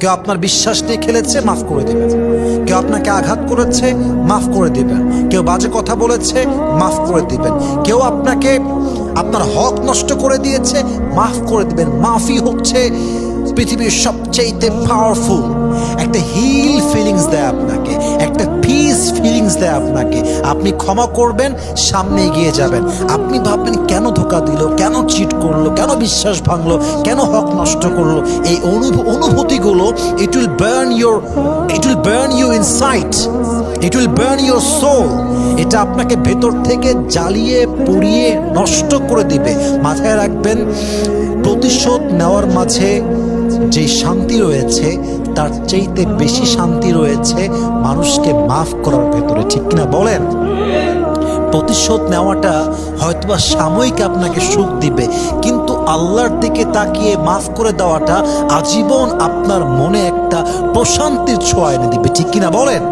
কেউ আপনার বিশ্বাস নিয়ে খেলেছে, মাফ করে দিবেন। কেউ আপনাকে আঘাত করেছে, মাফ করে দিবেন। কেউ বাজে কথা বলেছে, মাফ করে দিবেন। কেউ আপনাকে আপনার হক নষ্ট করে দিয়েছে, মাফ করে দিবেন। মাফি হচ্ছে পৃথিবীর সবচেয়ে পাওয়ারফুল একটা হিল ফিলিংস দেয় আপনাকে, একটা পিস ফিলিংস দেয় আপনাকে। আপনি ক্ষমা করবেন, সামনে এগিয়ে যাবেন। আপনি ভাববেন কেন ধোকা দিল, কেন চিট করলো, কেন বিশ্বাস ভাঙলো, কেন হক নষ্ট করলো। এই অনুভূতিগুলো it will burn you inside, it will burn your soul. এটা আপনাকে ভেতর থেকে জ্বালিয়ে পুড়িয়ে নষ্ট করে দিবে। মাথায় রাখবেন, প্রতিশোধ নেওয়ার মাঝে যে শান্তি রয়েছে তার চাইতে বেশি শান্তি রয়েছে মানুষকে মাফ করার ভেতরে, ঠিক কিনা বলেন? প্রতিশোধ নেওয়াটা হয়তোবা সাময়িক আপনাকে সুখ দিবে, কিন্তু আল্লাহর দিকে তাকিয়ে মাফ করে দেওয়াটা আজীবন আপনার মনে একটা প্রশান্তির ছোঁয়া এনে দিবে, ঠিক কিনা বলেন?